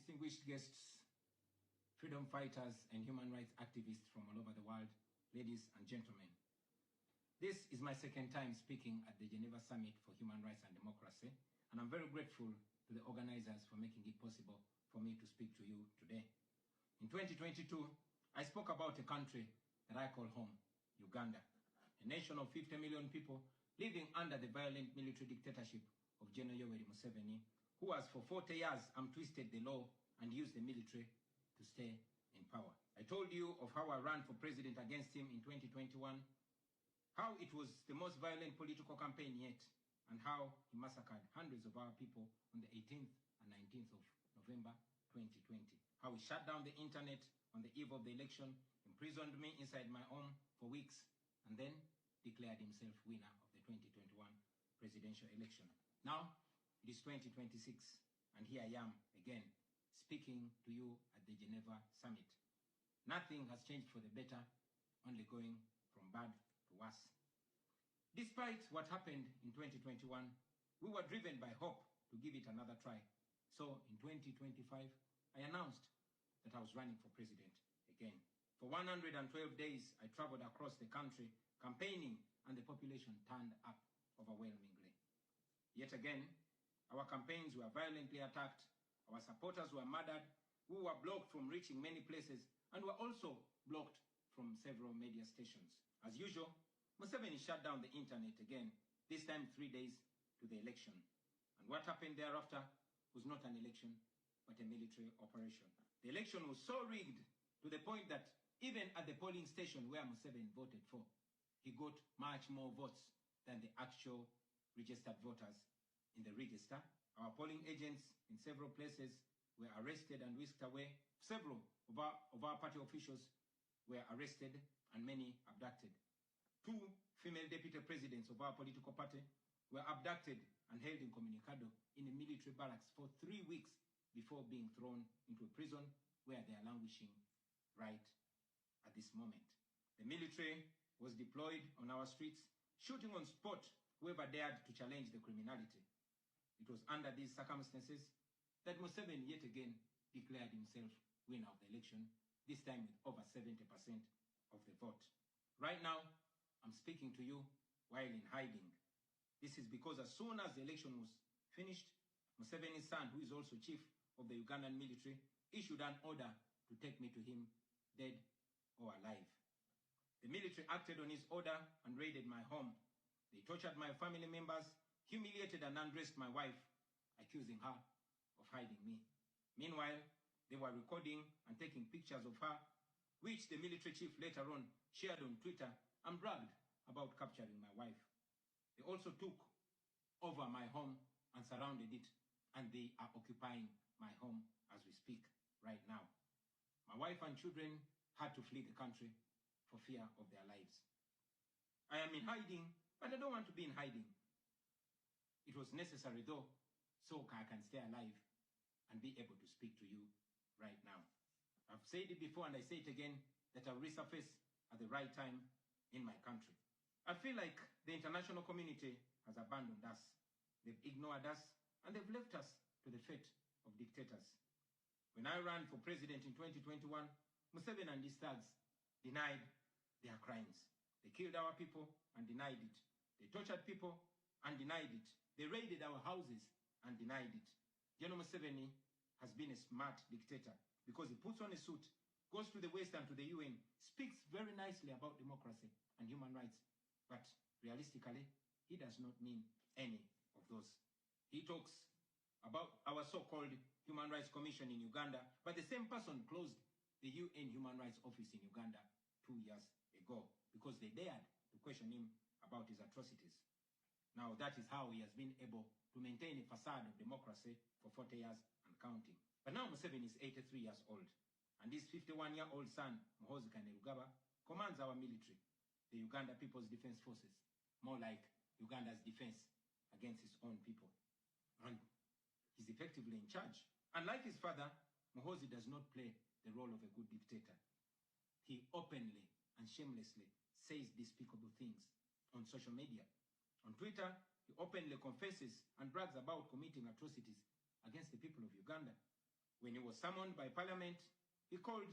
distinguished guests, freedom fighters and human rights activists from all over the world, ladies and gentlemen. This is my second time speaking at the Geneva Summit for Human Rights and Democracy, and I'm very grateful to the organizers for making it possible for me to speak to you today. In 2022, I spoke about a country that I call home, Uganda, a nation of 50 million people living under the violent military dictatorship of General Museveni, who has for 40 years twisted the law and used the military to stay in power. I told you of how I ran for president against him in 2021, how it was the most violent political campaign yet, and how he massacred hundreds of our people on the 18th and 19th of November 2020. How he shut down the internet on the eve of the election, imprisoned me inside my home for weeks, and then declared himself winner of the 2021 presidential election. Now, it is 2026, and here I am again, speaking to you at the Geneva Summit. Nothing has changed for the better, only going from bad to worse. Despite what happened in 2021, we were driven by hope to give it another try. So in 2025, I announced that I was running for president again. For 112 days, I traveled across the country campaigning, and the population turned up overwhelmingly. Yet again, our campaigns were violently attacked, our supporters were murdered, we were blocked from reaching many places, and were also blocked from several media stations. As usual, Museveni shut down the internet again, this time 3 days to the election. And what happened thereafter was not an election, but a military operation. The election was so rigged to the point that even at the polling station where Museveni voted for, he got much more votes than the actual registered voters in the register. Our polling agents in several places were arrested and whisked away. Several of our party officials were arrested and many abducted. 2 female deputy presidents of our political party were abducted and held incommunicado in a military barracks for 3 weeks before being thrown into a prison where they are languishing right at this moment. The military was deployed on our streets, shooting on spot whoever dared to challenge the criminality. It was under these circumstances that Museveni yet again declared himself winner of the election, this time with over 70% of the vote. Right now, I'm speaking to you while in hiding. This is because as soon as the election was finished, Museveni's son, who is also chief of the Ugandan military, issued an order to take me to him, dead or alive. The military acted on his order and raided my home. They tortured my family members, humiliated and undressed my wife, accusing her of hiding me. Meanwhile, they were recording and taking pictures of her, which the military chief later on shared on Twitter and bragged about capturing my wife. They also took over my home and surrounded it, and they are occupying my home as we speak right now. My wife and children had to flee the country for fear of their lives. I am in hiding, but I don't want to be in hiding. It was necessary though, so I can stay alive and be able to speak to you right now. I've said it before and I say it again, that I'll resurface at the right time in my country. I feel like the international community has abandoned us. They've ignored us and they've left us to the fate of dictators. When I ran for president in 2021, Museveni and his thugs denied their crimes. They killed our people and denied it. They tortured people and denied it. They raided our houses and denied it. General Museveni has been a smart dictator because he puts on a suit, goes to the West and to the UN, speaks very nicely about democracy and human rights, but realistically, he does not mean any of those. He talks about our so-called Human Rights Commission in Uganda, but the same person closed the UN Human Rights Office in Uganda 2 years ago because they dared to question him about his atrocities. Now that is how he has been able to maintain a facade of democracy for 40 years and counting. But now Museveni is 83 years old, and his 51-year-old son, Muhoozi commands our military, the Uganda People's Defense Forces, more like Uganda's defense against his own people. And he's effectively in charge. Unlike his father, Muhoozi does not play the role of a good dictator. He openly and shamelessly says despicable things on social media. On Twitter, he openly confesses and brags about committing atrocities against the people of Uganda. When he was summoned by Parliament, he called